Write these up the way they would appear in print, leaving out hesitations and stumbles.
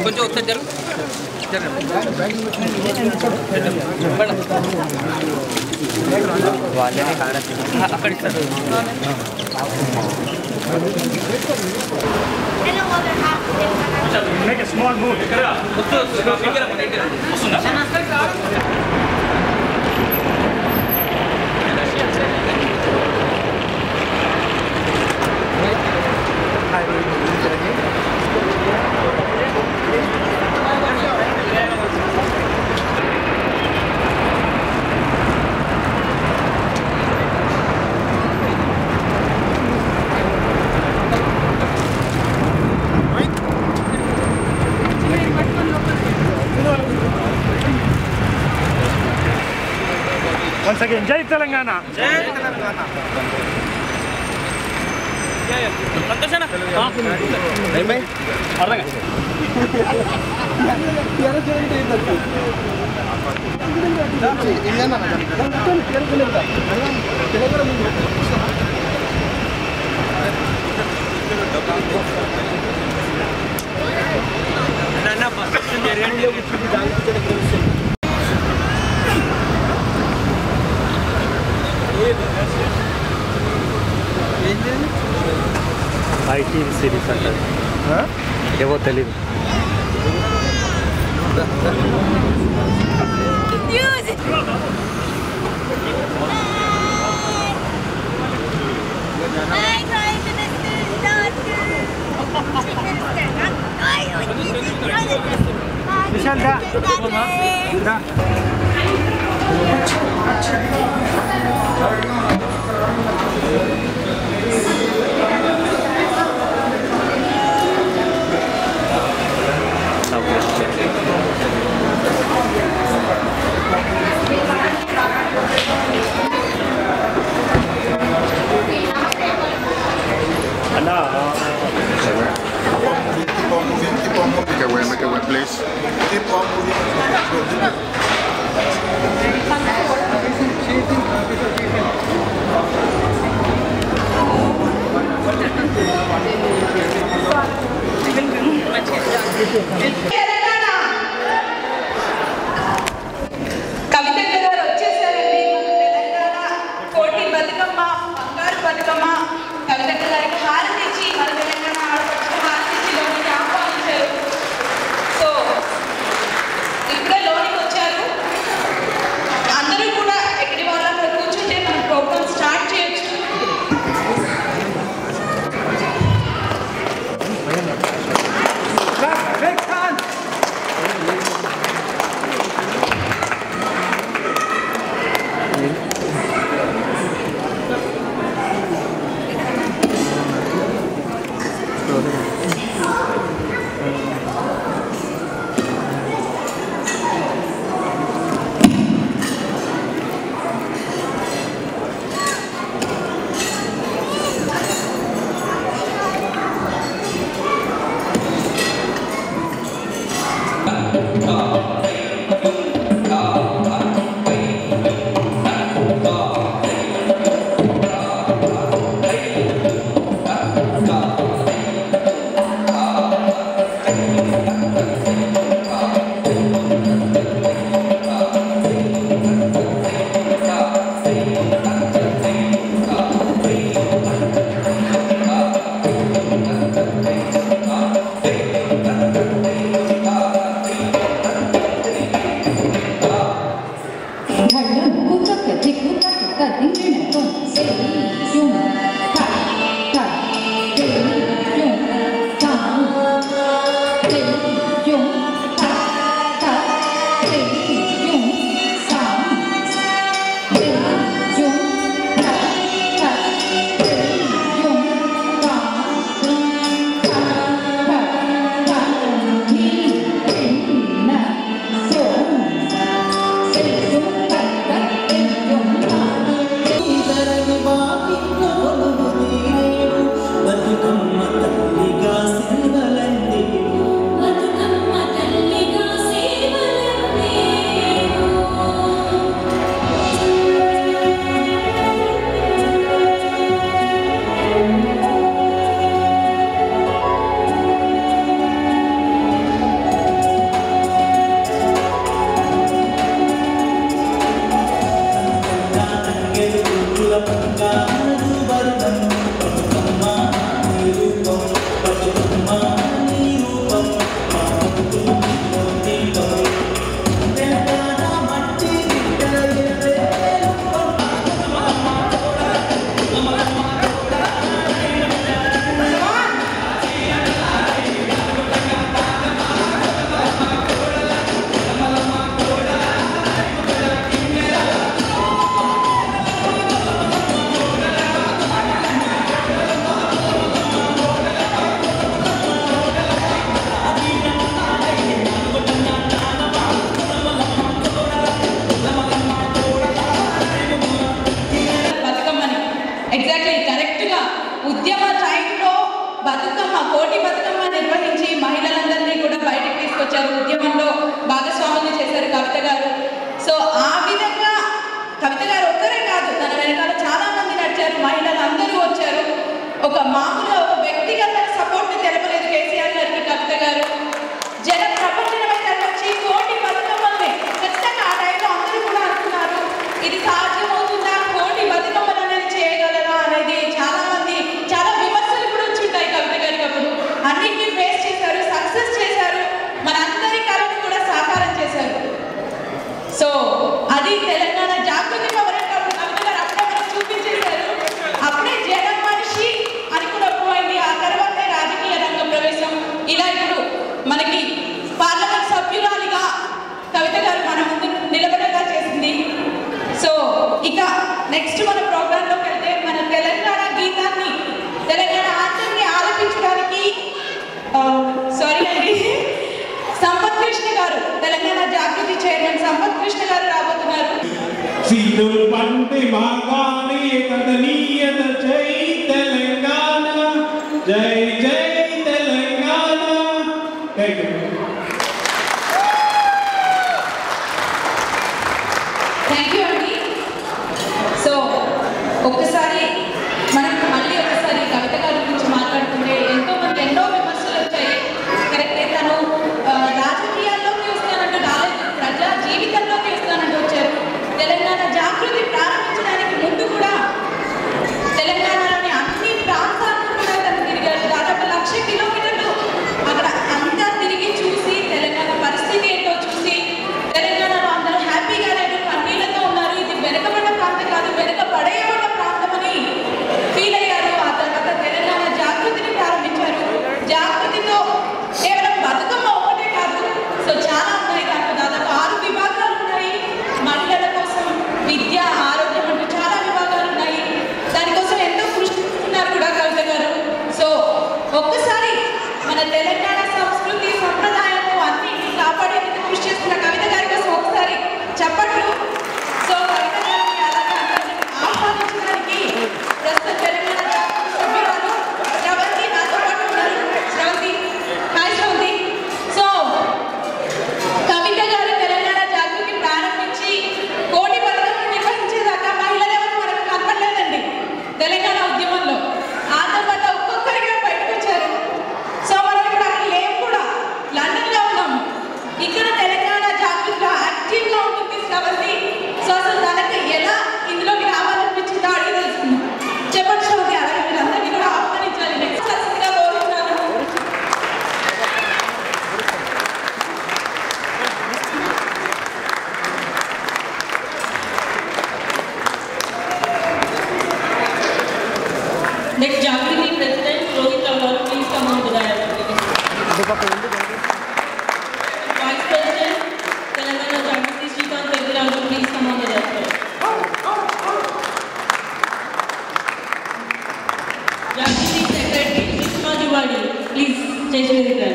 కొంచెం ఒకసారి జరుగు వాళ్ళని అక్కడ ఇస్తారు. Make a small move. Once again, Jai Telangana. Jai Telangana. संतोषना हां नहीं भाई अर्धंगा यार जोंटे इधर इंडियाना ना बस एरिया कुछ भी डाल के ఐటీ సిరీస్ అంటారు ఏవో తెలీదు విశాల్ దా Make a way, please. Keep on moving. Bathukamma కోటి బతుకమ్మ నిర్వహించి మహిళలందరినీ కూడా బయటకు తీసుకొచ్చారు, ఉద్యమంలో భాగస్వాములు చేశారు కవిత గారు. సో ఆ విధంగా కవిత గారు ఒక్కరే కాదు, తన వెనకాల చాలా మంది నడిచారు, మహిళలు అందరూ వచ్చారు. ఒక మామూలు వ్యక్తిగత సపోర్ట్ తెలపలేదు కేసీఆర్ గారికి కవిత గారు. జన ప్రపంచమై వచ్చి కోటి బతుకమ్మల్ని ఖచ్చితంగా ఆ టైంలో అందరూ కూడా అనుకున్నారు, ఇది సాధ్యమవుతుందా, కోటి బతుకమ్మలు అనేది చేయగలరా అనేది చాలా మంది చాలా విమర్శలు కూడా వచ్చుంటాయి కవిత గారికి. అప్పుడు అన్నింటినీ ఫేస్ చేశారు, సక్సెస్ చేశారు, మనందరి కళను కూడా సాకారం చేశారు. సో అది తెలంగాణ జాగృతి పవర్ కవిత గారు అప్పుడే మనకు చూపించేశారు. అప్పుడే జగన్ మనిషి అని కూడా పోయింది. ఆ తర్వాతే రాజకీయ రంగ ప్రవేశం. ఇలా ఇప్పుడు మనకి పార్లమెంట్ సభ్యురాలిగా కవిత గారు మన ముందు నిలబడేలా చేసింది. సో ఇక నెక్స్ట్ మన ప్రోగ్రాంలోకి వెళ్తే మన తెలంగాణ గీతాన్ని తెలంగాణ ఆంధ్రాన్ని ఆలపించడానికి సారీ అండి సంపత్ కృష్ణ గారు, తెలంగాణ జాగృతి చైర్మన్ సంపత్ కృష్ణ గారు రాబోతున్నారు. సిద్ధులు పంటి మాగాని కదనీయత జై తెలంగాణ, జై జై తెలంగాణ. థ్యాంక్ యూ అండి. సో ఒక్కసారి మనం మళ్ళీ ఒకసారి కవిత గారి గురించి మాట్లాడుతుంటే ఎంతోమంది ఎన్నో విమర్శలు వచ్చాయి. కరెక్టే, తను రాజకీయాల్లోకి వస్తానంటూ రాలేదు, ప్రజా జీవితంలోకి వస్తానంటూ వచ్చారు. తెలంగాణ జాగృతి ప్రారంభించడానికి ముందు కూడా తెలంగాణలోని అన్ని ప్రాంతాలను కూడా తను తిరిగారు. దాదాపు 1,00,000 కిలోమీటర్లు అక్కడ అంతా తిరిగి చూసి తెలంగాణ పరిస్థితి ఏంటో చూసి తెలంగాణలో అందరూ హ్యాపీగా లేదు, కన్నీళ్లతో ఉన్నారు, ఇది వెనుకబడ్డ ప్రాంతం కాదు వెనుకబడేయబడ్డ ప్రాంతం అని ఫీల్ అయ్యారు. ఆ తర్వాత తెలంగాణ జాగృతిని ప్రారంభించారు. జాగృతితో కేవలం బతుకమ్మ ఒకటే కాదు, సో చాలా ఉన్నాయి. దాంట్లో దాదాపు 6 విభాగాలు ఉన్నాయి. మహిళల కోసం విద్య, ఆరోగ్యం అంటూ చాలా విభాగాలు ఉన్నాయి. దానికోసం ఎంతో కృషి చేస్తున్నారు కూడా కవిత గారు. సో ఒక్కసారి మన తెలంగాణ సంస్కృతి సంప్రదాయము అన్నింటినీ కాపాడేందుకు కృషి చేస్తున్న కవిత గారి కోసం ఒకసారి చెప్పట్లు. సో కవిత గారిని అలాగే అందరినీ ఆహ్వానించడానికి ప్రస్తుత తెలంగాణ జాగృతి సభ్యురాలు శ్రవంతి నాతో పాటు ఉన్నారు. శ్రవంతి, హాయ్ శ్రవంతి. సో కవిత గారు తెలంగాణ జాగృతి ప్రారంభించి కోటి బతుకమ్మను నిర్వహించేదాకా మహిళలు ఎవరు మనకు కనపడలేదండి తెలంగాణ ఉద్యమంలో. ఆ తర్వాత ఒక్కొక్కరిగా బయటకు వచ్చారు. సో మనం ఇప్పుడు అక్కడ లేవు కూడా, లండన్లో ఉన్నాం. ఇక్కడ తెలంగాణ జాగృతిలో యాక్టివ్గా ఉంటుంది శ్రవంతి. సో అసలు తనకు ఎలా ఇందులోకి రావాలనిపించిందో అడిగి తెలుసుకుందాం. చెప్పండి శ్రవంతి. అలాగే మీరు అందరినీ కూడా ఆహ్వానించాలి. నెక్స్ట్ అసలుగా కోరుతున్నాను. Next, Jagriti President Rohit Agarwal, please come on to the dais. Vice President Telangana Jagriti Srikanth Pediraju, please come on the dais. Jagriti Secretary Sushma Jiwadi, please stage with the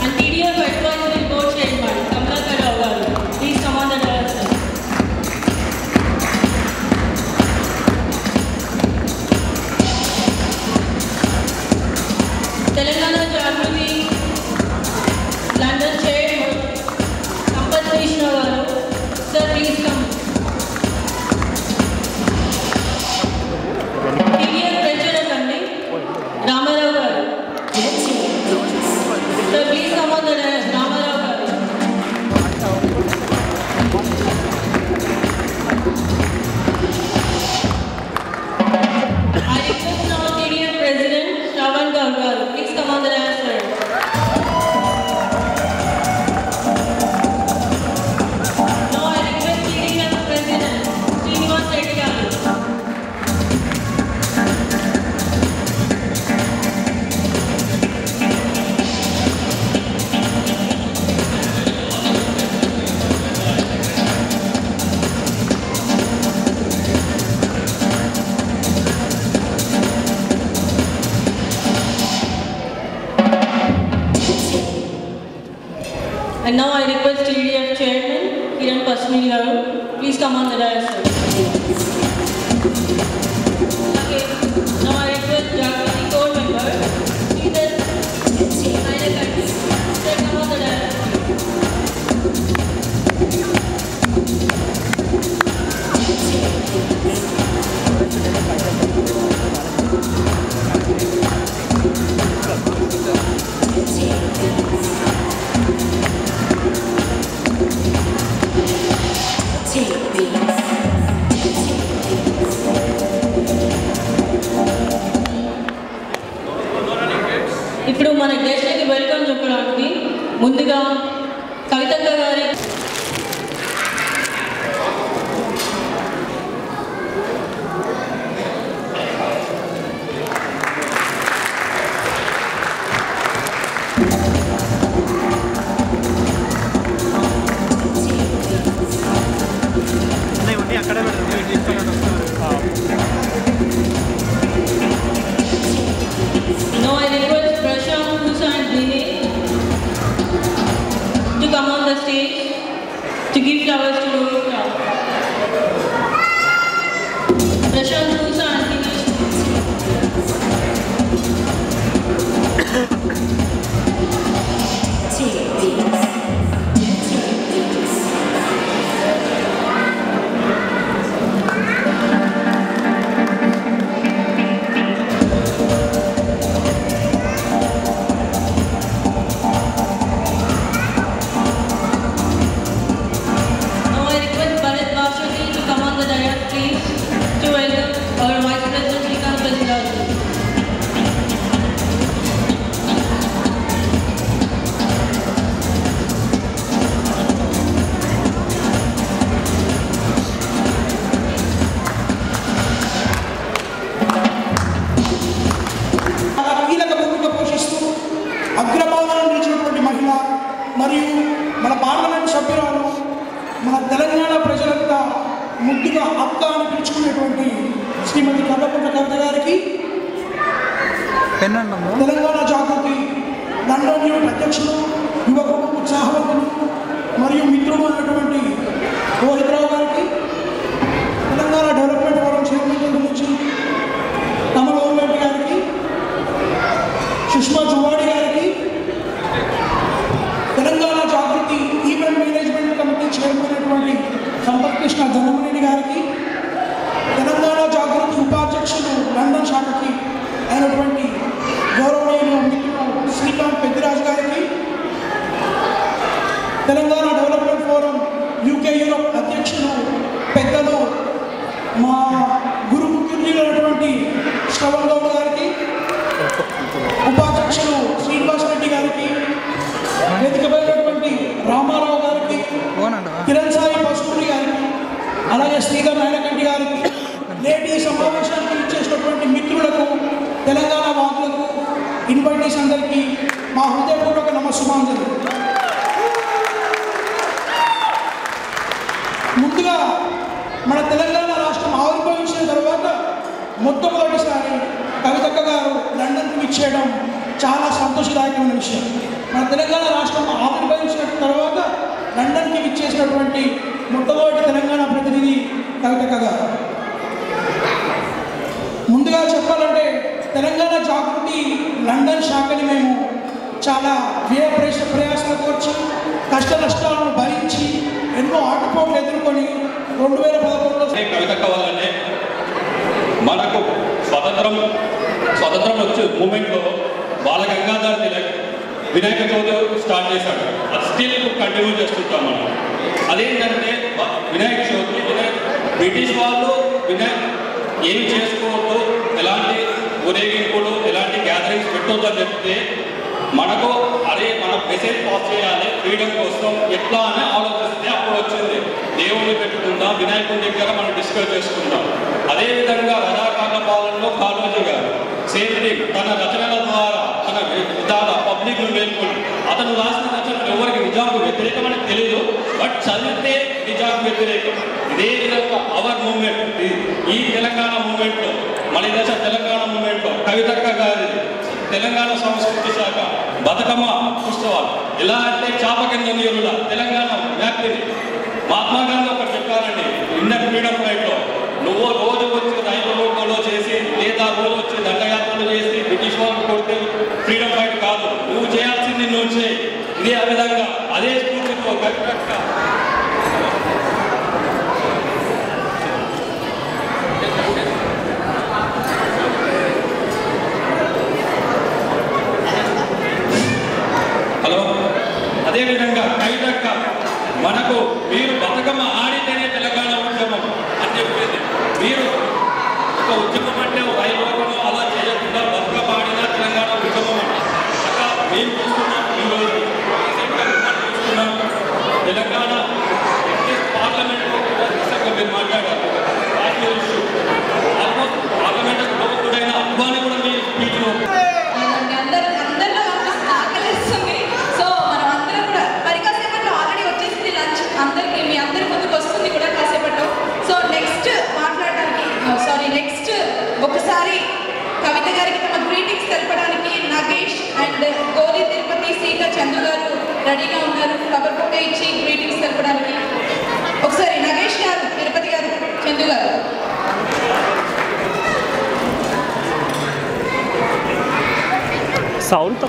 and TDF Advisory Board Chairman Kamlakar Rao garu, please come on the dais. Telangana Jagriti London Chairman Sampat Krishna garu, sir please come. TDF President Andi Ramarao garu, sir please come on the dais. Ramarao garu. I request now TDF President Shravan Garu, please come on the dais, sir. Now I request TDF President Srinivas Reddy Garu. And now I request TDF Chairman Kiran Pasmini Garu, please come on the dais, sir. ఇప్పుడు మన గెస్ట్కి welcome చెప్పడానికి ముందుగా కవితక్క గారి Now I request Prashant, Musa and Dinesh to come on the stage to give flowers to Rohit Rao. Prashant, Musa and Dinesh. అగ్రభాగాన్ని నిలిచినటువంటి మహిళ మరియు మన parliament సభ్యురాలు మన తెలంగాణ ప్రజలంతా ముద్దుగా అక్క అని పిలుచుకునేటువంటి శ్రీమతి కల్వకుంట్ల కవిత గారికి తెలంగాణ జాగృతి లండన్ యూనిట్ అధ్యక్షులు యువకుడు ఉత్సాహవంతులు మరియు మిత్రుడు అయినటువంటి రోహిత్ రావు గారికి తెలంగాణ డెవలప్మెంట్ ఫోరం చైర్మన్ నుంచి కమల్ గవర్నమెంట్ గారికి సుష్మా జువాడి గారికి తెలంగాణ జాగృతి ఈవెంట్ మేనేజ్మెంట్ కమిటీ చైర్మన్ అయినటువంటి సంపత్ కృష్ణ జనమనేని గారికి తెలంగాణ జాగృతి ఉపాధ్యక్షులు లండన్ శాఖకి అయినటువంటి గౌరవనీయులు మిత్రులు శ్రీకాంత్ పెద్దిరాజు గారికి Telangana development forum UK Europe అధ్యక్షులు పెద్దలు మా గురు ముఖ్యులైనటువంటి శ్రవణ్ గౌడ్ గారికి ఉపాధ్యక్షులు శ్రీనివాస్ రెడ్డి గారికి వేదికపైనటువంటి రామారావు గారికి కిరణ్ సాయి పసుపూరి గారికి అలాగే శ్రీధర్ నాయనకంటి గారికి నేటి సమావేశానికి ఇచ్చేసినటువంటి మిత్రులకు తెలంగాణ వాదులకు ఇన్వైటీస్ అందరికీ మా హృదయపూర్వక నమస్సుమాంజలి. ముందుగా మన తెలంగాణ రాష్ట్రం ఆవిర్భవించిన తర్వాత మొట్టమొదటిసారి కవితక్క గారు లండన్కి విచ్చేయడం చాలా సంతోషదాయకమైన విషయం. మన తెలంగాణ రాష్ట్రం ఆవిర్భవించిన తర్వాత లండన్కి విచ్చేసినటువంటి మొట్టమొదటి తెలంగాణ ప్రతినిధి కవితక్క గారు. ముందుగా చెప్పాలంటే తెలంగాణ జాగృతి లండన్ శాఖని మేము చాలా ప్రయాసాలకు వచ్చి కష్ట నష్టాలను భరించి ఎన్నో ఆటుపోట్లు ఎదుర్కొని 2011లో కవితక్క వల్లనే మనకు స్వతంత్రం వచ్చే మూమెంట్లో బాల గంగాధర్ తిలక్ వినాయక చవితి స్టార్ట్ చేశాడు. అది స్టిల్ కంటిన్యూ చేస్తుంటాం మనం. అదేంటంటే వినాయక చవితి బ్రిటిష్ వాళ్ళు ఏం చేసుకోవద్దు, ఎలాంటి ఊరేగింపులు ఎలాంటి గ్యాదరింగ్స్ పెట్టొద్దు అని చెప్తే మనకు మన మెసేజ్ పాస్ చేయాలి ఫ్రీడమ్ కోసం ఎట్లా అని ఆలోచిస్తే అప్పుడు వచ్చింది దేవుణ్ణి పెట్టుకుందాం, వినాయకుడి దగ్గర మనం డిస్కస్ చేసుకుందాం. అదేవిధంగా రజాకార్ల పాలనలో కాళోజీ గారు సేమ్ థింగ్ తన రచనల ద్వారా తన విధాల పబ్లిక్ను మేల్కొని అతను రాసిన రచనలు ఎవరికి నిజాంకు వ్యతిరేకమని తెలియదు, బట్ చదివితే నిజాంకు వ్యతిరేకం. ఇదే విధంగా అవర్ మూమెంట్ ఈ తెలంగాణ మూమెంట్లో మలిదశ తెలంగాణ మూమెంట్లో కవితక్క గారి తెలంగాణ సంస్కృతి శాఖ బతుకమ్మ ఉత్సవాలు ఎలా అంటే చాప కింద నీరుల తెలంగాణ వ్యాప్తిని మహాత్మా గాంధీ ఒకటి చెప్పారండి ఇండియన్ ఫ్రీడమ్ ఫైట్లో, నువ్వు రోజు వచ్చి రైలు రోడ్లో చేసి లేదా రోజు వచ్చి దండయాత్రలు చేసి బ్రిటిష్ వాళ్ళని కొడితే ఫ్రీడమ్ ఫైట్ కాదు, నువ్వు చేయాల్సింది నువ్వు చేయి. ఇదే ఆ విధంగా అదే స్ఫూర్తితో కవితక్క అదేవిధంగా కవితక్క మనకు మీరు బతుకమ్మ ఆడితేనే తెలంగాణ ఉద్యమం అని చెప్పింది. మీరు ఒక ఉద్యమం అంటే రైలు అలా చేయకుండా బతుకమ్మ ఆడినా తెలంగాణ ఉద్యమం అంటే ఒక్కసారి కవిత గారికి తమ గ్రీటింగ్స్ తెలపడానికి నాగేష్ అండ్ గోలి తిరుపతి సీత చందు గారు రెడీగా ఉన్నారు. కవర్ బుక్ ఇచ్చి గ్రీటింగ్స్ తెలపడానికి ఒకసారి నాగేష్ గారు, తిరుపతి గారు, చందు గారు. సౌండ్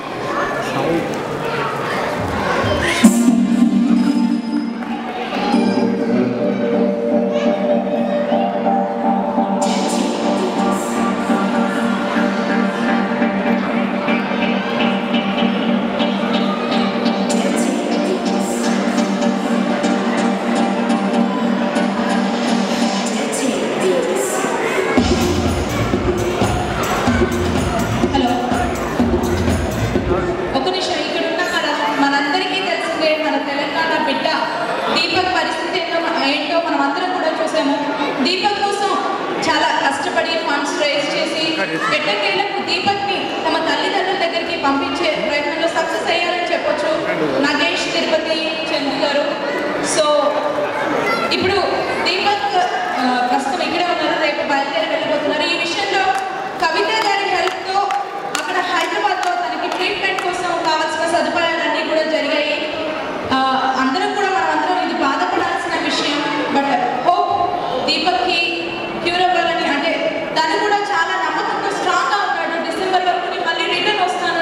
దీపక్ కోసం చాలా కష్టపడి ఫండ్స్ రైజ్ చేసి ఎట్టకేలకు దీపక్ని తమ తల్లిదండ్రుల దగ్గరికి పంపించే ప్రయత్నంలో సక్సెస్ అయ్యారని చెప్పొచ్చు నాగేష్, తిరుపతి, చందు గారు. సో ఇప్పుడు దీపక్ ప్రస్తుతం ఇక్కడే ఉన్నారు, రేపు బయలుదేరి వెళ్ళిపోతున్నారు. ఈ విషయంలో కవిత గారి హెల్ప్తో అక్కడ హైదరాబాద్లో తనకి ట్రీట్మెంట్ కోసం కావాల్సిన సదుపాయాలన్నీ కూడా జరిగాయి. అందరం కూడా మనమందరం ఇది బాధపడాల్సిన విషయం. బట్ హోప్ దీపక్కి క్యూర్ అవ్వాలని, అంటే తను కూడా చాలా నమ్మకంతో స్ట్రాంగ్గా ఉన్నాడు. డిసెంబర్ వరకు మళ్ళీ రిటర్న్ వస్తాను,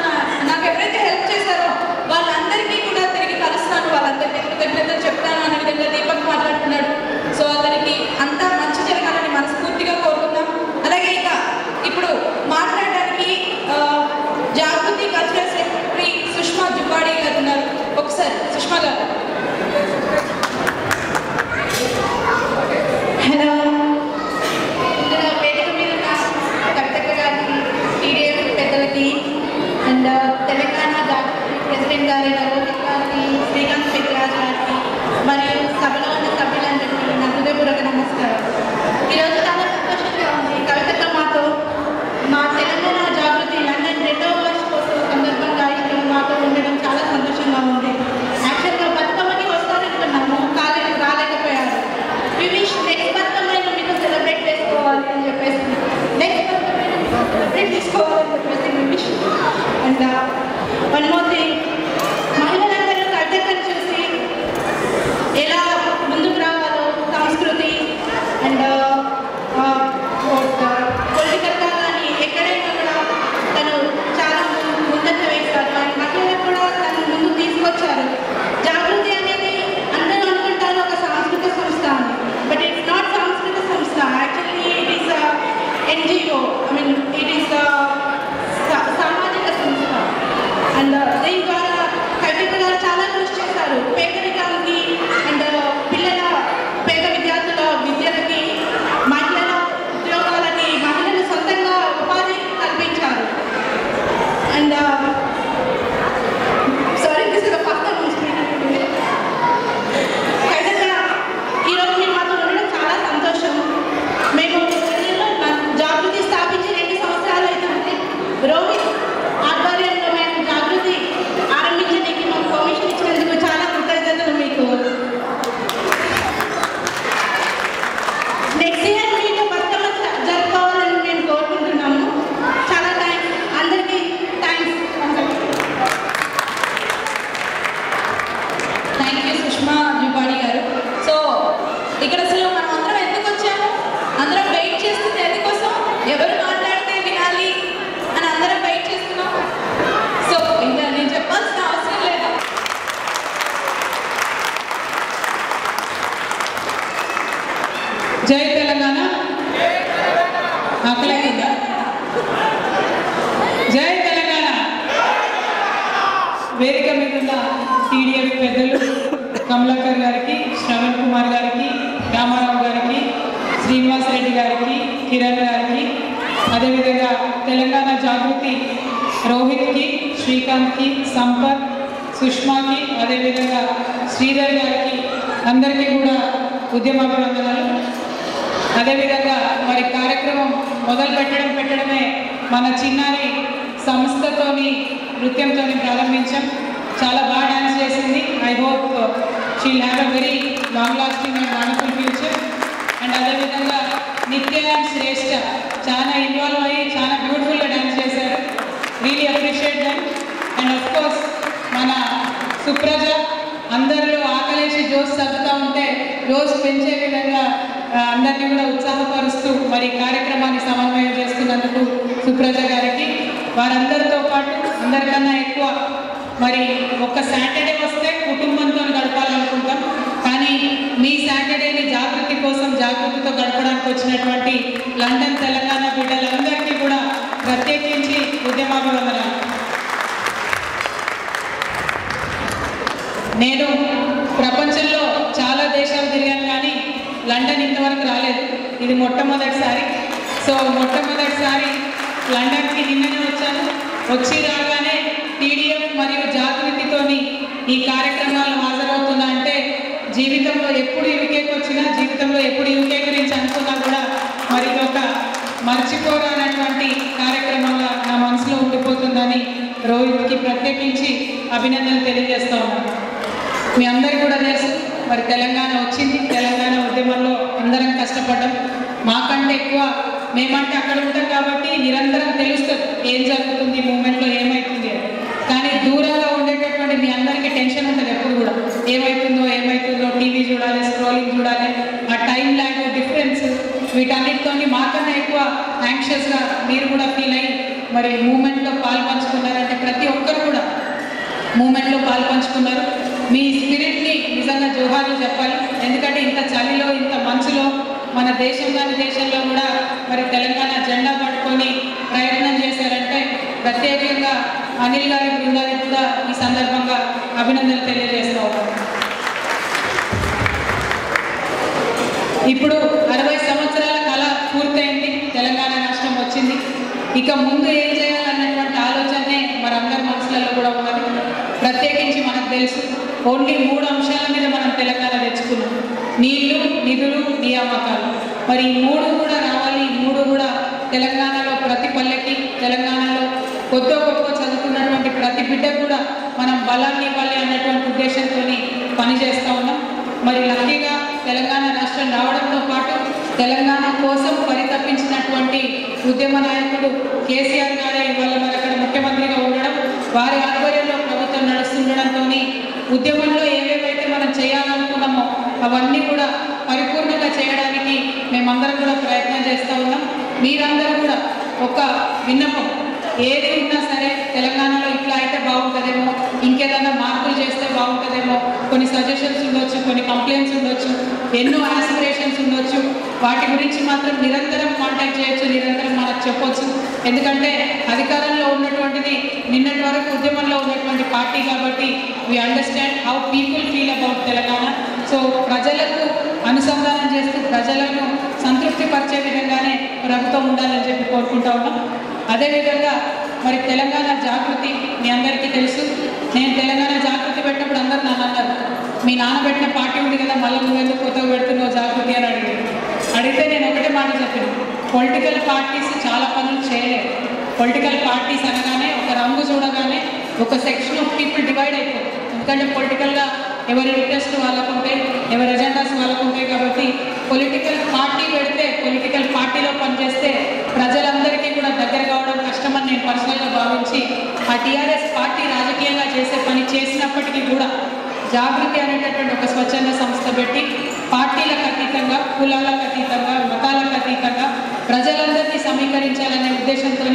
నాకు ఎవరైతే హెల్ప్ చేశారో వాళ్ళందరికీ కూడా తిరిగి కలుస్తాను, వాళ్ళందరికీ కృతజ్ఞతలు చెప్తాను అనే విధంగా దీపక్ మాట్లాడుతున్నాడు. సో అతనికి అంతా మంచి జరగాలని మనస్ఫూర్తిగా కోరుకుందాం. అలాగే ఇక ఇప్పుడు మాట్లాడడానికి జాగృతి కల్చరల్ సెక్రటరీ సుష్మా జుబ్బాడి గారు ఉన్నారు. ఒకసారి సుష్మా గారు. హలో, ఇందులో వేదిక మీద ఉన్న కవితక్క గారికి, టీడీఎఫ్ పెద్దలకి అండ్ తెలంగాణ జాగృతి ప్రెసిడెంట్ గారి రోహిత్ గారికి, శ్రీకాంత్ పెద్దిరాజు గారికి మరియు సభలో ఉన్న సభ్యులందరికీ నా హృదయపూర్వక నమస్కారం. ఈరోజు చాలా సంతోషంగా ఉంది. కవితక్క మాతో మా తెలంగాణ జాగృతి లండన్ 2వ వార్షికోత్సవం సందర్భంగా ఇక్కడ మాతో ఉండడం చాలా సంతోషంగా ఉంది. యాక్చువల్గా బతుకమ్మకి వస్తారనుకున్నాము, కానీ రాలేకపోయారు. నెక్స్ట్ బతుకమ్మైనా మీకు సెలబ్రేట్ చేసుకోవాలి అని చెప్పేసి, నెక్స్ట్ బతుకమ్మైనా మీకు సెలబ్రేట్ చేసుకోవాలని చెప్పేసి wish. And one more thing, మహిళలందరూ కవితక్కను చూసి ఎలా ముందుకు రావాలో సంస్కృతి అండ్ పొలిటికల్గా కానీ ఎక్కడైనా కూడా తను చాలా ముందంజ వేస్తారు. అండ్ మహిళలకు కూడా తను ముందుకు తీసుకొచ్చారు. జాగృతి అనేది అందరూ అనుకుంటారు ఒక సాంస్కృతిక సంస్థ అని, బట్ ఇట్స్ నాట్ సాంస్కృతిక సంస్థ. Actually it is NGO, I mean it is సామాజిక సంస్థ. అండ్ దీని ద్వారా కవిత గారు చాలా కృషి చేశారు. పేదరికానికి అండ్ పేద విద్యార్థుల విద్యలకి, మహిళల ఉద్యోగాలకి, మహిళలు సొంతంగా ఉపాధి కల్పించారు. And sorry, this is the first time I speaking. Kavitha ఈరోజు మీరు మాతో ఉండడం చాలా సంతోషం. మేము జాగృతి స్థాపించి 2 సంవత్సరాలు అవుతుంది. రోహిత్ ఆధ్వర్యంలో మేము జాగృతి ఆరంభించడానికి మాకు పర్మిషన్ ఇచ్చినందుకు చాలా కృతజ్ఞతలు మీకు. నెక్స్ట్ ఇయర్ మీకు బతుకమ్మ జరుపుకోవాలని మేము కోరుకుంటున్నాము. చాలా థ్యాంక్స్, అందరికీ thanks. Thank you Sushma Juvvadi గారు. సో ఇక్కడ అసలు మనం అందరం ఎందుకు వచ్చాము, అందరం వెయిట్ చేస్తుంది ఎందుకోసం, ఎవరు మాట్లాడితే వినాలి అని అందరం వెయిట్ చేస్తున్నాం. సో ఇంకా నేను చెప్పాల్సిన అవసరం లేదు. జై తెలంగాణ. ఆకలిందా? జై తెలంగాణ. వేదిక మీద ఉన్న టీడీఎఫ్ పెద్దలు కమలాకర్ గారికి, శ్రవణ్ కుమార్ గారికి, రామారావు గారికి, శ్రీనివాస్ రెడ్డి గారికి, కిరణ్ గారికి, అదేవిధంగా తెలంగాణ జాగృతి రోహిత్కి, శ్రీకాంత్కి, సంపత్, సుష్మాకి, అదేవిధంగా శ్రీధర్ గారికి అందరికీ కూడా ఉద్యమాభివందనాలు. అదేవిధంగా మరి కార్యక్రమం మొదలు పెట్టడమే మన చిన్నారి సంస్థతోని నృత్యంతో ప్రారంభించాం. చాలా బాగా డాన్స్ చేసింది. I hope she'll have a very long lasting and wonderful future. And అదేవిధంగా నిత్య అండ్ శ్రేష్ఠ చాలా ఇన్వాల్వ్ అయ్యి కోర్స్ మన సుప్రజ అందరిలో ఆకలేసి జోస్ తగ్గుతూ ఉంటే జోస్ పెంచే విధంగా అందరినీ కూడా ఉత్సాహపరుస్తూ మరి కార్యక్రమాన్ని సమన్వయం చేస్తున్నందుకు సుప్రజ గారికి, వారందరితో పాటు అందరికన్నా ఎక్కువ మరి ఒక సాటర్డే వస్తే కుటుంబంతో గడపాలనుకుంటాం, కానీ మీ సాటర్డేని జాగృతి కోసం జాగృతితో గడపడానికి వచ్చినటువంటి లండన్ తెలంగాణ బిడ్డలందరికీ కూడా ప్రత్యేకించి ఉద్యమాభివందనాలు. నేను ప్రపంచంలో చాలా దేశాలు తిరిగాను కానీ లండన్ ఇంతవరకు రాలేదు, ఇది మొట్టమొదటిసారి. సో మొట్టమొదటిసారి లండన్కి నిన్ననే వచ్చాను. వచ్చి రాగానే టీడీఎఫ్ మరియు జాగృతితోని ఈ కార్యక్రమాలు హాజరవుతున్నా అంటే జీవితంలో ఎప్పుడు యూకేకి వచ్చినా, జీవితంలో ఎప్పుడు యూకే గురించి అనుకున్నా కూడా మరి ఒక మర్చిపోరానటువంటి కార్యక్రమంగా నా మనసులో ఉండిపోతుందని రోహిత్కి ప్రత్యేకించి అభినందనలు తెలియజేస్తా ఉన్నాను. మీ అందరికీ కూడా తెలుసు మరి తెలంగాణ వచ్చింది, తెలంగాణ ఉద్యమంలో అందరం కష్టపడ్డాం. మాకంటే ఎక్కువ మేమంటే అక్కడ ఉంటాం కాబట్టి నిరంతరం తెలుస్తుంది ఏం జరుగుతుంది, మూమెంట్లో ఏమవుతుంది అని. కానీ దూరంగా ఉండేటటువంటి మీ అందరికీ టెన్షన్ ఉంటుంది ఎప్పుడు కూడా, ఏమవుతుందో టీవీ చూడాలి, స్క్రోలింగ్ చూడాలి, ఆ టైం ల్యాగ్ డిఫరెన్స్, వీటన్నిటితో మాకన్నా ఎక్కువ యాంగ్షియస్గా మీరు కూడా ఫీల్ అయ్యి మరి మూమెంట్లో పాల్పంచుకున్నారంటే ప్రతి ఒక్కరు కూడా మూమెంట్లో పాల్పంచుకున్నారు. మీ స్పిరిట్ని నిజంగా జోహార్లు చెప్పాలి. ఎందుకంటే ఇంత చలిలో, ఇంత మంచులో మన దేశంలో కూడా మరి తెలంగాణ జెండా పట్టుకొని ప్రయత్నం చేశారంటే ప్రత్యేకంగా అనిల్ గారి బృందానికి కూడా ఈ సందర్భంగా అభినందనలు తెలియజేస్తూ ఉన్నాను. ఇప్పుడు 60 సంవత్సరాల కళ పూర్తయింది, తెలంగాణ రాష్ట్రం వచ్చింది. ఇక ముందు ఏం చేయాలన్నటువంటి ఆలోచనే మరి అందరి మనసులలో కూడా ఉన్నది. ప్రత్యేకించి మనకు తెలుసు ఓన్లీ 3 అంశాల మీద మనం తెలంగాణ తెచ్చుకున్నాం: నీళ్లు, నిధులు, నియామకాలు. మరి ఈ 3 కూడా రావాలి. ఈ 3 కూడా తెలంగాణలో ప్రతి పల్లెకి, తెలంగాణలో కొద్ది గొప్ప చదువుతున్నటువంటి ప్రతి బిడ్డ కూడా మనం బలాన్ని ఇవ్వాలి అన్నటువంటి ఉద్దేశంతో పనిచేస్తూ ఉన్నాం. మరి లక్కీగా తెలంగాణ రాష్ట్రం రావడంతో పాటు తెలంగాణ కోసం పరితపించినటువంటి ఉద్యమ నాయకుడు కేసీఆర్ గారే ఇవాళ మరి అక్కడ ముఖ్యమంత్రిగా ఉండడం, వారి ఆధ్వర్యంలో ప్రభుత్వం నడుస్తుండడంతో ఉద్యమంలో ఏవేవైతే మనం చేయాలనుకున్నామో అవన్నీ కూడా పరిపూర్ణంగా చేయడానికి మేమందరం కూడా ప్రయత్నం చేస్తూ ఉన్నాం. మీరందరూ కూడా ఒక విన్నపం, ఏది ఉన్నా సరే తెలంగాణలో ఇట్లా అయితే బాగుంటుందేమో, ఇంకేదన్నా మార్పులు చేస్తే బాగుంటుందేమో, కొన్ని సజెషన్స్ ఉండొచ్చు, కొన్ని కంప్లైంట్స్ ఉండొచ్చు, ఎన్నో ఆస్పిరేషన్స్ ఉండొచ్చు. వాటి గురించి మాత్రం నిరంతరం కాంటాక్ట్ చేయొచ్చు, నిరంతరం మనకు చెప్పొచ్చు. ఎందుకంటే అధికారంలో ఉన్నటువంటిది నిన్నటి వరకు ఉద్యమంలో ఉన్నటువంటి పార్టీ కాబట్టి we understand how people feel about Telangana. So ప్రజలకు అనుసంధానం చేస్తూ ప్రజలను సంతృప్తి పరిచే విధంగానే ప్రభుత్వం ఉండాలని చెప్పి కోరుకుంటా ఉన్నాం. అదేవిధంగా మరి తెలంగాణ జాగృతి మీ అందరికీ తెలుసు. నేను తెలంగాణ జాగృతి పెట్టినప్పుడు అందరూ నన్ను అన్నారు, మీ నాన్న పెట్టిన పార్టీ ఉంది కదా, మళ్ళీ నువ్వెందుకు కొత్తగా పెడుతున్నావు జాగృతి అని అడిగితే నేను ఒకటే మాట చెప్పాను, పొలిటికల్ పార్టీస్ చాలా పనులు చేయలేదు. పొలిటికల్ పార్టీస్ అనగానే ఒక రంగు చూడగానే ఒక సెక్షన్ ఆఫ్ పీపుల్ డివైడ్ అయిపోతుంది. ఎందుకంటే పొలిటికల్గా ఎవరి ఇంట్రెస్ట్ వాళ్ళకు ఉంటాయి, ఎవరి ఎజెండాస్ వాళ్ళకు ఉంటాయి. కాబట్టి పొలిటికల్ పార్టీ పెడితే, పొలిటికల్ పార్టీలో పనిచేస్తే ప్రజలందరికీ కూడా దగ్గర కావడం కష్టమని నేను పర్సనల్గా భావించి ఆ టీఆర్ఎస్ పార్టీ రాజకీయంగా చేసే పని చేసినప్పటికీ కూడా జాగృతి అనేటటువంటి ఒక స్వచ్ఛంద సంస్థ పెట్టి పార్టీలకు అతీతంగా, కులాలకు అతీతంగా, మతాలకు అతీతంగా ప్రజలందరినీ సమీకరించాలనే ఉద్దేశంతో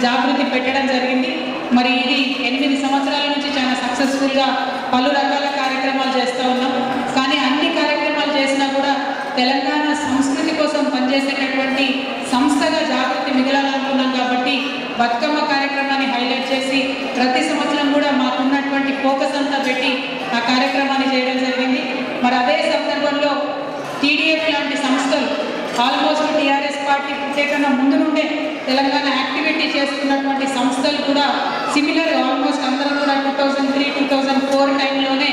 జాగృతి పెట్టడం జరిగింది. మరి ఇది 8 సంవత్సరాల నుంచి చాలా సక్సెస్ఫుల్గా పలు రకాల కార్యక్రమాలు చేస్తూ ఉన్నాం. కానీ అన్ని కార్యక్రమాలు చేసినా కూడా తెలంగాణ సంస్కృతి కోసం పనిచేసేటటువంటి సంస్థగా జాగృతి మిగలాలనుకున్నాం. కాబట్టి బతుకమ్మ కార్యక్రమాన్ని హైలైట్ చేసి ప్రతి సంవత్సరం కూడా మాకున్నటువంటి ఫోకస్ అంతా పెట్టి ఆ కార్యక్రమాన్ని చేయడం జరిగింది. మరి అదే సందర్భంలో టీడీఎఫ్ లాంటి సంస్థలు ఆల్మోస్ట్ టీఆర్ఎస్ పార్టీ పుట్టేకన్నా ముందు నుండే తెలంగాణ యాక్టివిటీ చేస్తున్నటువంటి సంస్థలు కూడా సిమిలర్ ఆల్మోస్ట్ అందరూ కూడా 2003-2004 టైంలోనే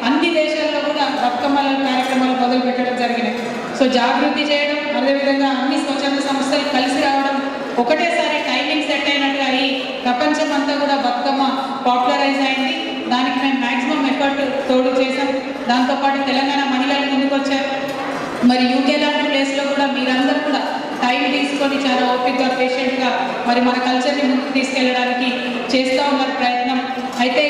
అన్ని దేశాల్లో కూడా బతుకమ్మల కార్యక్రమాలు మొదలు పెట్టడం జరిగినాయి. సో జాగృతి చేయడం, అదేవిధంగా అన్ని స్వచ్ఛంద సంస్థలు కలిసి రావడం, ఒకటేసారి టైమింగ్ సెట్ అయినట్టుగా ఈ ప్రపంచం అంతా కూడా బతుకమ్మ పాపులరైజ్ అయింది. దానికి మేము మ్యాక్సిమం ఎఫర్ట్ తోడు చేసాం. దాంతోపాటు తెలంగాణ మహిళలు ముందుకు వచ్చారు. మరి యూకే లాంటి ప్లేస్లో కూడా మీరందరూ కూడా టైం తీసుకొని చాలా ఓపికగా, పేషెంట్గా మరి మన కల్చర్ని ముందుకు తీసుకెళ్ళడానికి చేస్తూ ఉన్నారు ప్రయత్నం. అయితే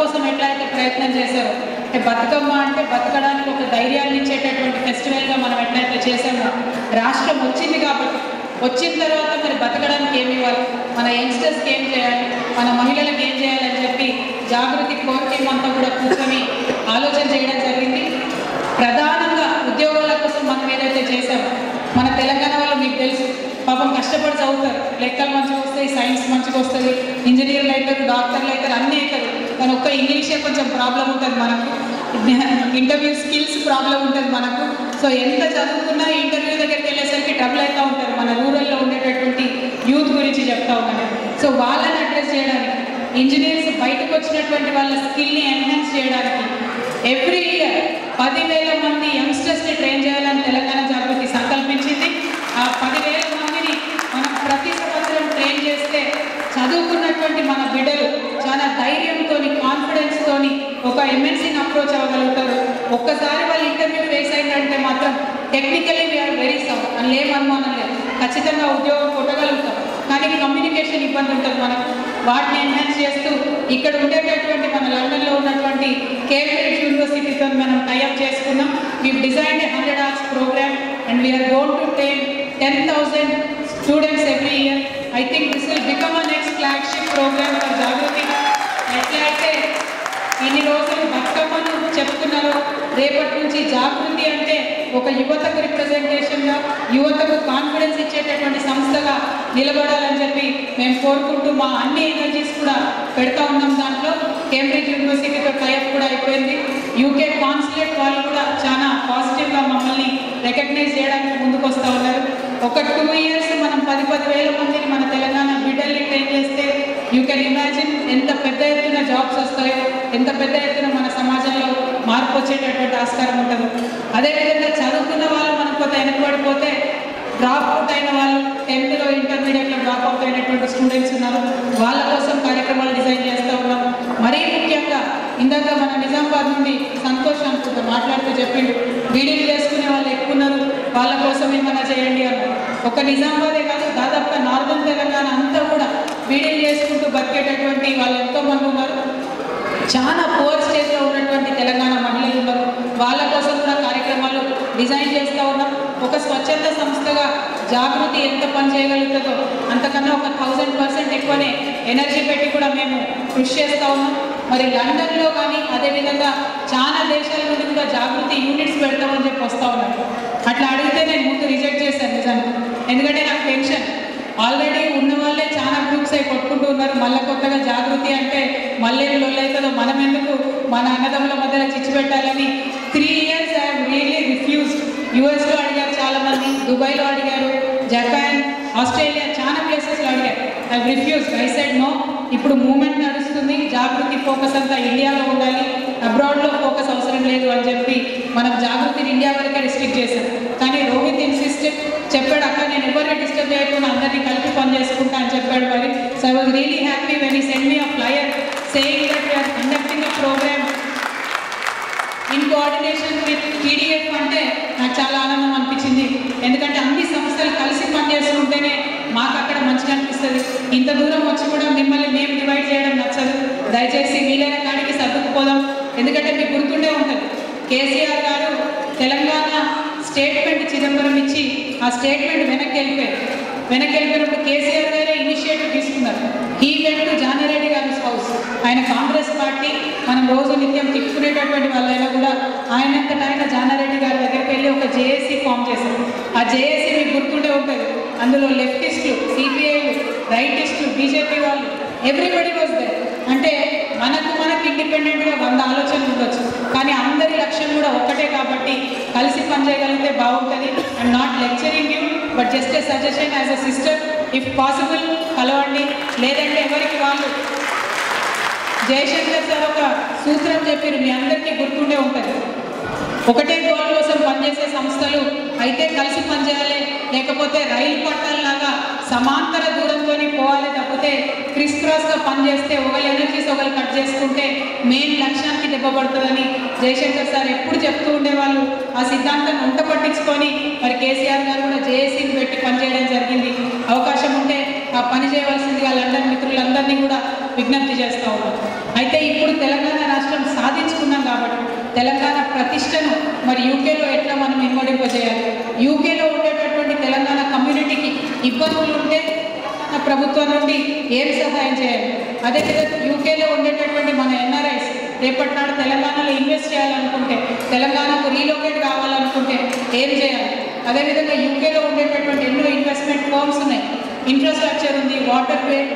కోసం ఎట్లా అయితే ప్రయత్నం చేశారో, అంటే బతుకమ్మ అంటే బతకడానికి ఒక ధైర్యాన్ని ఇచ్చేటటువంటి ఫెస్టివల్గా మనం ఎట్లయితే చేసామో, రాష్ట్రం వచ్చింది కాబట్టి వచ్చిన తర్వాత మరి బతకడానికి ఏమి ఇవ్వాలి, మన యంగ్స్టర్స్కి ఏం చేయాలి, మన మహిళలకు ఏం చేయాలని చెప్పి జాగృతి కోర్ టీం అంతా కూడా కూర్చొని ఆలోచన చేయడం జరిగింది. ప్రధానంగా ఉద్యోగాల కోసం మనం ఏదైతే చేసామో, మన తెలంగాణ వాళ్ళు మీకు తెలుసు పాపం కష్టపడి చదువుతారు, లెక్కలు మంచిగా వస్తాయి, సైన్స్ మంచిగా వస్తుంది, ఇంజనీర్లు అవుతారు, డాక్టర్లు అవుతారు, అన్నీ అవుతారు. కానీ ఒక్క ఇంగ్లీషే కొంచెం ప్రాబ్లం ఉంటుంది మనకు, ఇంటర్వ్యూ స్కిల్స్ ప్రాబ్లం ఉంటుంది మనకు. సో ఎంత చదువుకున్నా ఇంటర్వ్యూ దగ్గరికి వెళ్ళేసరికి ట్రబుల్ అవుతూ ఉంటారు. మన రూరల్లో ఉండేటటువంటి యూత్ గురించి చెప్తా ఉన్నాను. సో వాళ్ళని అడ్రస్ చేయడానికి, ఇంజనీర్స్ బయటకు వచ్చినటువంటి వాళ్ళ స్కిల్ని ఎన్హాన్స్ చేయడానికి ఎవ్రీ ఇయర్ 10,000 మంది యంగ్స్టర్స్ని ట్రైన్ చేయాలని తెలంగాణ జాగృతి సంకల్పించింది. ఆ 10,000 మందిని మనం ప్రతి సంవత్సరం ట్రైన్ చేస్తే చదువుకున్నటువంటి మన బిడ్డలు చాలా ధైర్యంతో, కాన్ఫిడెన్స్తో ఒక ఎంఎన్సీని అప్రోచ్ అవ్వగలుగుతారు. ఒక్కసారి వాళ్ళు ఇంటర్వ్యూ ఫేస్ అయిందంటే మాత్రం టెక్నికలీ వీఆర్ వెరీ సౌండ్ అని ఏం అనుమానం లేదు, ఖచ్చితంగా ఉద్యోగం కొట్టగలుగుతాం. కానీ కమ్యూనికేషన్ ఇబ్బంది ఉంటుంది మనకు. వాటిని ఎన్హాన్స్ చేస్తూ ఇక్కడ ఉండేటటువంటి మన లండన్లో ఉన్నటువంటి కేంబ్రిడ్జ్ యూనివర్సిటీతో మనం టైఅప్ చేసుకున్నాం. We designed 100 hours program and we are going to train 10,000 students every year. I think this will become a next flagship program for Jagriti. ఎట్లయితే ఇన్ని రోజులు బతుకమ్మను చెప్తున్నారో, రేపటి నుంచి జాగృతి అంటే ఒక యువతకు రిప్రజెంటేషన్గా, యువతకు కాన్ఫిడెన్స్ ఇచ్చేటటువంటి సంస్థగా నిలబడాలని చెప్పి మేము కోరుకుంటూ మా అన్ని ఎనర్జీస్ కూడా పెడతా ఉన్నాం. దాంట్లో కేంబ్రిడ్జ్ యూనివర్సిటీతో టైఅప్ కూడా అయిపోయింది. యూకే కాన్సులేట్ వాళ్ళు కూడా చాలా పాజిటివ్గా మమ్మల్ని రికగ్నైజ్ చేయడానికి ముందుకు వస్తూ ఉన్నారు. ఒక 2 years మనం 10,000 మందిని మన తెలంగాణ బిడ్డల్ని ట్రైన్ చేస్తే యూ కెన్ ఇమాజిన్ ఎంత పెద్ద ఎత్తున జాబ్స్ వస్తాయో, ఎంత పెద్ద ఎత్తున మన సమాజంలో మార్పు వచ్చేటటువంటి ఆస్కారం ఉంటుంది. అదేవిధంగా చదువుకున్న వాళ్ళు మనం కొంత వెనకబడిపోతే, డ్రాప్ అవుట్ అయిన వాళ్ళు 10th ఇంటర్మీడియట్లో డ్రాప్ అవుట్ అయినటువంటి స్టూడెంట్స్ ఉన్నారు. వాళ్ళ కోసం కార్యక్రమాలు డిజైన్ చేస్తూ ఉన్నాం. మరీ ముఖ్యంగా ఇందాక మన నిజామాబాద్ నుండి సంతోష్ అనుకుంటూ మాట్లాడుతూ చెప్పిండు, బీడీలు చేసుకునే వాళ్ళు ఎక్కువ ఉన్నారు, వాళ్ళ కోసం ఏమైనా చేయండి అన్నారు. ఒక నిజామాబాదే కాదు, దాదాపుగా నార్దర్న్ తెలంగాణ అంతా కూడా బీడీలు చేసుకుంటూ బతికేటటువంటి వాళ్ళు ఎంతోమంది ఉన్నారు. చాలా పువర్ స్టేజ్లో ఉన్నటువంటి తెలంగాణ మహిళలు ఉన్నారు. వాళ్ళ కోసం కూడా కార్యక్రమాలు డిజైన్ చేస్తూ ఉన్నాం. ఒక స్వచ్ఛంద సంస్థగా జాగృతి ఎంత పని చేయగలుగుతుందో అంతకన్నా ఒక 1000% ఎక్కువనే ఎనర్జీ పెట్టి కూడా మేము కృషి చేస్తూ ఉన్నాం. మరి లండన్లో కానీ అదేవిధంగా చాలా దేశాల నుండి కూడా జాగృతి యూనిట్స్ పెడతామని చెప్పి వస్తూ ఉన్నారు. అట్లా అడిగితే నేను ముందు రిజెక్ట్ చేశాను నిజంగా, ఎందుకంటే నాకు టెన్షన్. ఆల్రెడీ ఉన్న వాళ్ళే చాలా గ్రూప్స్ అయి కొట్టుకుంటూ ఉన్నారు. మళ్ళీ కొత్తగా జాగృతి అంటే మళ్ళీ లొల్లవుతుందో, మనం ఎందుకు మన అన్నదమ్ముల మధ్యలో చిచ్చు పెట్టాలని 3 years I have really refused. యూఎస్లో అడిగారు చాలామంది, దుబాయ్లో అడిగారు, జపాన్, ఆస్ట్రేలియా, చాలా ప్లేసెస్లో అడిగారు. I refused. I said no. ఇప్పుడు మూమెంట్ నడుస్తుంది, జాగృతి ఫోకస్ అంతా ఇండియాలో ఉండాలి, అబ్రాడ్లో ఫోకస్ అవసరం లేదు అని చెప్పి మనం జాగృతిని ఇండియా వరకే రిస్ట్రిక్ట్ చేశాం. కానీ రోహిత్ ఇన్సిస్టెడ్, చెప్పాడు అక్క నేను ఎవరిని డిస్టర్బ్ చేయకుండా అందరినీ కలిపి పని చేసుకుంటా అని చెప్పాడు. మరి so I was really happy when he send me a flyer saying that we are conducting a program in coordination with TDF. అంటే నాకు చాలా ఆనందం అనిపించింది, ఎందుకంటే అన్ని సంస్థలు కలిసి పనిచేస్తుంటేనే మాకు అక్కడ మంచిగా అనిపిస్తుంది. ఇంత దూరం వచ్చి కూడా మిమ్మల్ని మేము డివైడ్ చేయడం నచ్చదు. దయచేసి వీలైన కాడికి సర్దుకుపోదాం. ఎందుకంటే మీకు గుర్తుండే ఉంటుంది, కేసీఆర్ గారు తెలంగాణ స్టేట్మెంట్ చిదంబరం ఇచ్చి ఆ స్టేట్మెంట్ వెనక్కి వెళ్ళిపోయినప్పుడు కేసీఆర్ గారే ఇనిషియేటివ్ తీసుకున్నారు. హీ వెంట్ టు జానారెడ్డి గారి హౌస్. ఆయన కాంగ్రెస్ పార్టీ, మనం రోజు నిత్యం తిప్పుకునేటటువంటి వాళ్ళైనా కూడా ఆయనంతటా ఆయన జానారెడ్డి గారి దగ్గరికి వెళ్ళి ఒక జేఏసీ ఫామ్ చేశారు. ఆ జేఏసీ మీకు గుర్తుండే ఉంటుంది, అందులో లెఫ్టిస్టులు, సిపిఐలు, రైటిస్టులు, బీజేపీ వాళ్ళు, ఎవ్రీబడి వాజ్ దేర్. అంటే మనకు ఇండిపెండెంట్గా 100 ఆలోచనలు ఉండొచ్చు, కానీ అందరి లక్ష్యం కూడా ఒకటే కాబట్టి కలిసి పనిచేయగలిగితే బాగుంటుంది. I'm not lecturing you, but just a suggestion as a sister. If possible కలవండి, లేదంటే ఎవరికి వాళ్ళు. జయశంకర్ సార్ ఒక సూత్రం చెప్పారు, మీ అందరికీ గుర్తుండే ఉంటుంది, ఒకటే గోల్ కోసం పనిచేసే సంస్థలు అయితే కలిసి పనిచేయాలి, లేకపోతే రైలు పట్టాలలాగా సమాంతర దూరంతో పోవాలి తప్పితే క్రిస్ క్రాస్గా పనిచేస్తే ఒకరి ఎనర్జీస్ ఒకరు కట్ చేసుకుంటే మెయిన్ లక్ష్యానికి దెబ్బపడుతుందని జయశంకర్ సార్ ఎప్పుడు చెప్తూ ఉండేవాళ్ళు. ఆ సిద్ధాంతాన్ని వంట పట్టించుకొని మరి కేసీఆర్ గారు కూడా జేఏసీని పెట్టి పనిచేయడం జరిగింది. అవకాశం ఉంటే ఆ పని చేయవలసిందిగా లండన్ మిత్రులందరినీ కూడా విజ్ఞప్తి చేస్తూ ఉన్నాం. అయితే ఇప్పుడు తెలంగాణ రాష్ట్రం సాధించుకున్నాం కాబట్టి తెలంగాణ ప్రతిష్టను మరి యూకేలో ఎట్లా మనం ఇన్వడింపజేయాలి, యూకేలో ఉండేటటువంటి తెలంగాణ కమ్యూనిటీకి ఇబ్బందులు ఉంటే ప్రభుత్వం నుండి ఏం సహాయం చేయాలి, అదేవిధంగా యూకేలో ఉండేటటువంటి మన ఎన్ఆర్ఐస్ రేపటి నాడు తెలంగాణలో ఇన్వెస్ట్ చేయాలనుకుంటే, తెలంగాణకు రీలొకేట్ కావాలనుకుంటే ఏం చేయాలి, అదేవిధంగా యూకేలో ఉండేటటువంటి ఎన్నో ఇన్వెస్ట్మెంట్ ఫర్మ్స్ ఉన్నాయి, ఇన్ఫ్రాస్ట్రక్చర్ ఉంది,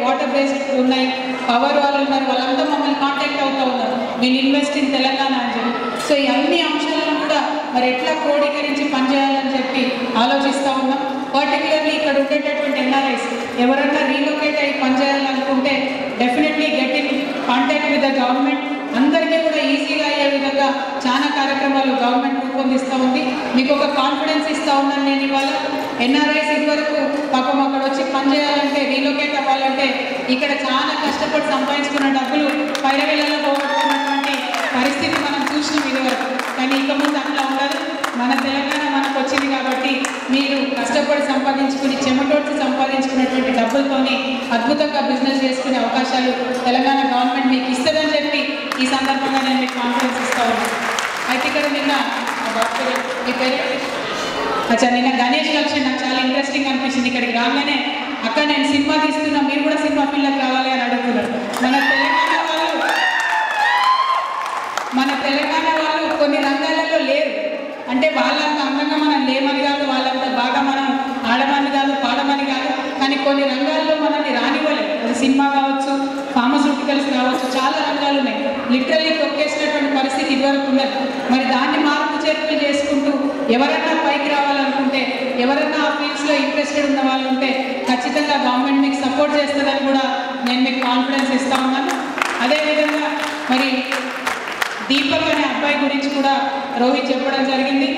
వాటర్ బేస్డ్ ఉన్నాయి, పవర్ వాళ్ళు ఉన్నారు, వాళ్ళంతా మమ్మల్ని కాంటాక్ట్ అవుతూ ఉన్నారు మేము ఇన్వెస్ట్ ఇన్ తెలంగాణ అని చెప్పి. సో ఈ అన్ని అంశాలను కూడా మరి ఎట్లా క్రోడీకరించి పనిచేయాలని చెప్పి ఆలోచిస్తూ ఉన్నాం. పర్టికులర్లీ ఇక్కడ ఉండేటటువంటి ఎన్ఆర్ఐస్ ఎవరైనా రీలొకేట్ అయ్యి పనిచేయాలనుకుంటే definitely get in contact with the government. అందరికీ కూడా ఈజీగా అయ్యే విధంగా చాలా కార్యక్రమాలు గవర్నమెంట్ రూపొందిస్తూ ఉంది. మీకు ఒక కాన్ఫిడెన్స్ ఇస్తూ ఉన్నాను నేను ఇవాళ. ఎన్ఆర్ఐస్ ఇదివరకు పాపం అక్కడ వచ్చి పనిచేయాలంటే రీలొకేట్ అవ్వాలంటే ఇక్కడ చాలా కష్టపడి సంపాదించుకున్న డబ్బులు పైరవేళలో పోగొట్టుకున్నటువంటి పరిస్థితి మనం చూసినాం ఇదివరకు. కానీ ఇక ముందు అట్లా ఉండదు. మన తెలంగాణ మనకు వచ్చింది కాబట్టి మీరు కష్టపడి సంపాదించుకుని చెమటోడ్చి సంపాదించుకున్నటువంటి డబ్బులతోని అద్భుతంగా బిజినెస్ చేసుకునే అవకాశాలు తెలంగాణ గవర్నమెంట్ మీకు ఇస్తుందని చెప్పి ఈ సందర్భంగా నేను మీకు కాన్ఫిడెన్స్ ఇస్తా ఉన్నాను. అయితే ఇక్కడ నిన్న మీ పేరు అచ్చా నిన్న గణేష్ లక్ష్యం నాకు చాలా ఇంట్రెస్టింగ్ అనిపించింది. ఇక్కడికి రాగానే అక్క నేను సినిమా తీస్తున్నా మీరు కూడా సినిమా ఫీల్డ్కి రావాలి అని అడుగుతున్నారు. మన తెలంగాణ వాళ్ళు కొన్ని రంగాలలో లేరు. అంటే వాళ్ళంత అందంగా మనం లేమని కాదు, వాళ్ళంత బాగా మనం ఆడమని కాదు, పాడమని కాదు, కానీ కొన్ని రంగాల్లో మనల్ని రానివ్వలేదు. అది సినిమా కావచ్చు, ఫార్మస్యూటికల్స్ కావచ్చు, చాలా రంగాలు ఉన్నాయి. లిటరల్లీ తొక్కేసినటువంటి పరిస్థితి ఇదివరకు ఉన్నది. మరి దాన్ని మార్పు చేర్పులు చేసుకుంటూ ఎవరైనా పైకి రావాలనుకుంటే, ఎవరైనా ఆ ఫీల్డ్స్లో ఇంట్రెస్టెడ్ ఉన్న వాళ్ళు ఉంటే ఖచ్చితంగా గవర్నమెంట్ మీకు సపోర్ట్ చేస్తుందని కూడా నేను మీకు కాన్ఫిడెన్స్ ఇస్తా ఉన్నాను. అదేవిధంగా మరి దీపక్ అనే అబ్బాయి గురించి కూడా రోహిత్ చెప్పడం జరిగింది.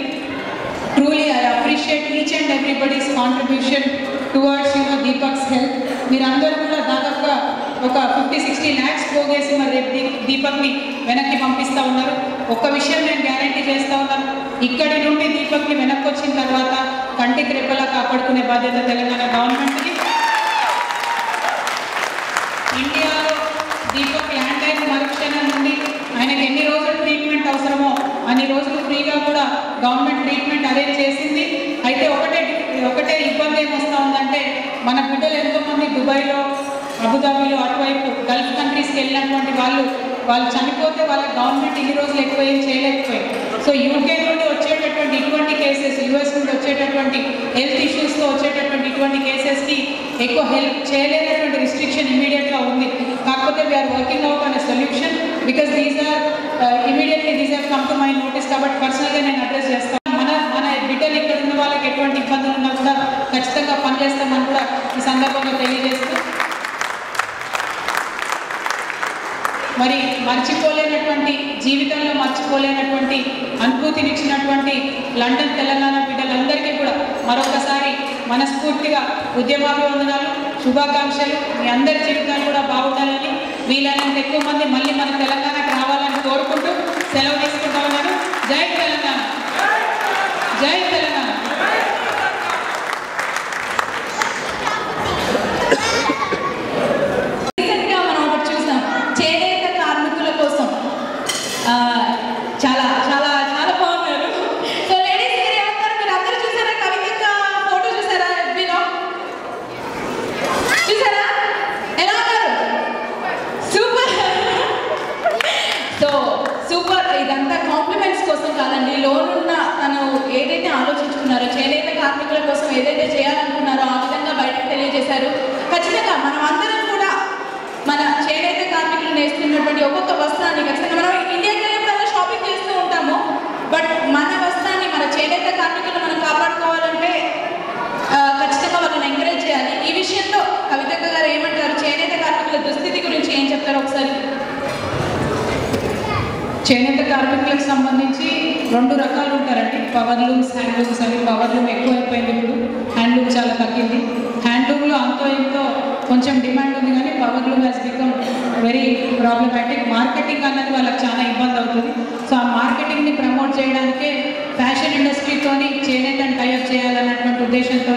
Truly I appreciate each and everybody's contribution towards Deepak's health. మీరందరూ కూడా దాదాపుగా ఒక 50-60 lakhs పోగేసి మరి రేపు దీపక్ని వెనక్కి పంపిస్తూ ఉన్నారు. ఒక్క విషయం నేను గ్యారంటీ చేస్తూ ఉన్నాను, ఇక్కడి నుండి దీపక్ని వెనక్కి వచ్చిన తర్వాత కంటికి రెప్పలా కాపాడుకునే బాధ్యత తెలంగాణ గవర్నమెంట్కి. ఇండియాలో దీపక్ ల్యాండ్ అయిన మరుక్షణం నుండి ఆయనకి ఎన్ని రోజులు ట్రీట్మెంట్ అవసరమో అన్ని రోజులు ఫ్రీగా కూడా గవర్నమెంట్ ట్రీట్మెంట్ అరేంజ్ చేసింది. అయితే ఒకటే ఇబ్బంది ఏమొస్తూ ఉందంటే మన బిడ్డలు ఎంతోమంది దుబాయ్లో, అబుదాబిలో, అటువైపు గల్ఫ్ కంట్రీస్కి వెళ్ళినటువంటి వాళ్ళు చనిపోతే వాళ్ళ గవర్నమెంట్ ఇన్ని రోజులు ఎక్కువ ఏం చేయలేకపోయింది. సో యూకే నుండి వచ్చేటటువంటి ఇటువంటి కేసెస్, యూఎస్ నుండి వచ్చేటటువంటి హెల్త్ ఇష్యూస్తో వచ్చేటటువంటి ఇటువంటి కేసెస్కి ఎక్కువ హెల్ప్ చేయలేనటువంటి రిస్ట్రిక్షన్ ఇమీడియట్గా ఉంది. కాకపోతే we are working out on a solution because these are immediately these have come to my notice. కాబట్టి పర్సనల్గా నేను అడ్రస్ చేస్తాను. మన బిడ్డలు ఇక్కడ ఉన్న వాళ్ళకి ఎటువంటి ఇబ్బందులు ఉన్నా కూడా ఖచ్చితంగా పనిచేస్తామని కూడా ఈ సందర్భంగా తెలియజేస్తూ, మరి మర్చిపోలేనటువంటి జీవితంలో మర్చిపోలేనటువంటి అనుభూతినిచ్చినటువంటి లండన్ తెలంగాణ బిడ్డలందరికీ కూడా మరొకసారి మనస్ఫూర్తిగా ఉద్యమాభివందనాలు, శుభాకాంక్షలు. మీ అందరి జీవితాలు కూడా బాగుండాలని, వీలైనంత ఎక్కువ మంది మళ్ళీ మన తెలంగాణకు రావాలని కోరుకుంటూ సెలవు తీసుకుంటా ఉన్నాను. జై తెలంగాణ, జై తెలంగాణ. చాలా చాలా చాలా బాగున్నారు. సో లేడీస్ మీరు ఏమంటారు? మీరు అందరూ చూసారా? కవిత ఫోటో చూసారా? ఎఫ్బీలో చూసారా? ఎలా ఉన్నారు? సూపర్. So super. ఇదంతా కాంప్లిమెంట్స్ కోసం కాదండి. లోనున్న తను ఏదైతే ఆలోచించుకున్నారో, చేనేత కార్మికుల కోసం ఏదైతే చేయాలనుకున్నారో ఆ విధంగా బయటకు తెలియజేశారు. ఖచ్చితంగా మనం అందరం కూడా మన చేనేత కార్మికులు నేస్తున్నటువంటి ఒక్కొక్క వస్త్రాన్ని ఖచ్చితంగా మనం ఇండియాకి వెళ్ళినప్పుడు షాపింగ్ చేస్తూ ఉంటాము. బట్ మన వస్త్రాన్ని, మన చేనేత కార్మికులు మనం కాపాడుకోవాలంటే ఖచ్చితంగా వాళ్ళని ఎంకరేజ్ చేయాలి. ఈ విషయంలో కవితక్క గారు ఏమంటారు? చేనేత కార్మికుల దుస్థితి గురించి ఏం చెప్తారు ఒకసారి? చేనేత కార్మికులకు సంబంధించి 2 రకాలు ఉంటారండి. పవర్ లూమ్స్, హ్యాండ్ లూమ్స్ అని. పవర్ లూమ్ ఎక్కువ అయిపోయింది, ఇప్పుడు హ్యాండ్ లూమ్ చాలా తగ్గింది. హ్యాండ్ లూమ్లో అంతో ఎంతో కొంచెం డిమాండ్ ఉంది, కానీ power loom has become very problematic. Marketing అన్నది వాళ్ళకి చాలా ఇబ్బంది అవుతుంది. సో ఆ మార్కెటింగ్ని ప్రమోట్ చేయడానికే ఫ్యాషన్ ఇండస్ట్రీతోని చేనేతను టైఅప్ చేయాలన్నటువంటి ఉద్దేశంతో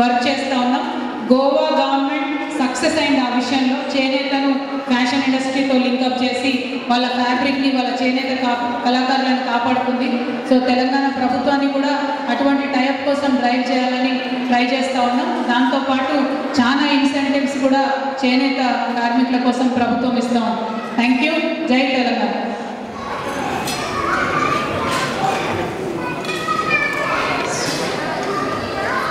వర్క్ చేస్తూ ఉన్నాం. గోవా గవర్నమెంట్ సక్సెస్ అయింది ఆ విషయంలో. చేనేతను ఫ్యాషన్ ఇండస్ట్రీతో లింకప్ చేసి వాళ్ళ ఫ్యాబ్రిక్ని, వాళ్ళ చేనేత కళాకారులను కాపాడుతుంది. సో తెలంగాణ ప్రభుత్వాన్ని కూడా అటువంటి టైప్ కోసం డ్రైవ్ చేయాలని ట్రై చేస్తూ ఉన్నాం. దాంతోపాటు చాలా ఇన్సెంటివ్స్ కూడా చేనేత కార్మికుల కోసం ప్రభుత్వం ఇస్తూ ఉంది. Thank you. జై తెలంగాణ.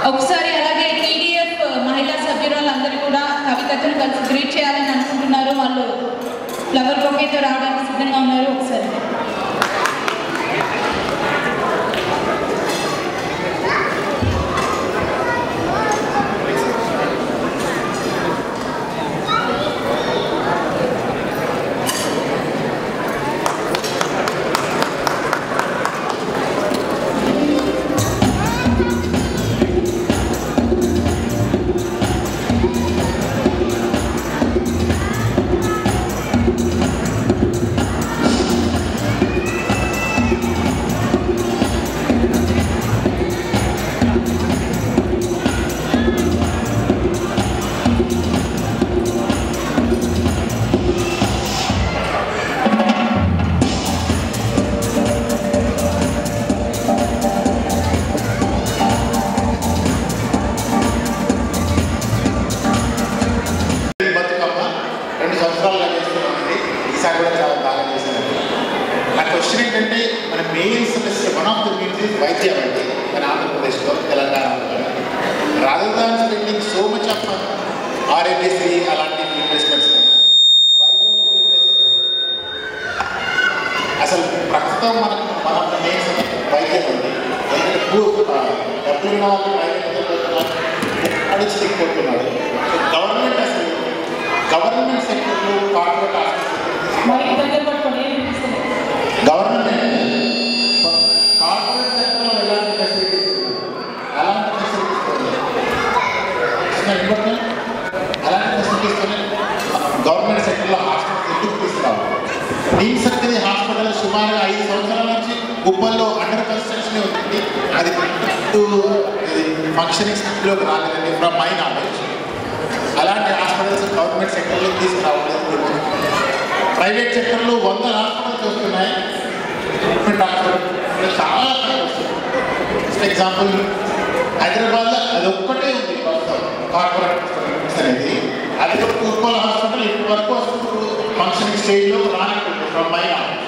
ఒకసారి అలాగే టీడీఎఫ్ మహిళా సభ్యురాలందరూ కూడా కవితను కలిసి గ్రీట్ చేయాలని అనుకుంటున్నారు. వాళ్ళు ఫ్లవర్ బొకేతో రావడానికి సిద్ధంగా ఉన్నారు. ఒకసారి ఫంక్షనింగ్ స్థితిలోకి రాలేదండి ఫ్రమ్ మై నాలెడ్జ్. అలాంటి హాస్పిటల్స్ గవర్నమెంట్ సెక్టర్లో తీసుకురావడం. ప్రైవేట్ సెక్టర్లో 100 హాస్పిటల్స్ వస్తున్నాయి. గవర్నమెంట్ హాస్పిటల్ చాలా ఫర్ ఎగ్జాంపుల్ హైదరాబాద్లో అది ఒక్కటే ఉంది కార్పొరేట్ అనేది. అది ఉప్పల్ హాస్పిటల్ ఇప్పటి వరకు ఫంక్షనింగ్ స్టేజ్లో రానిస్తుంది from my knowledge.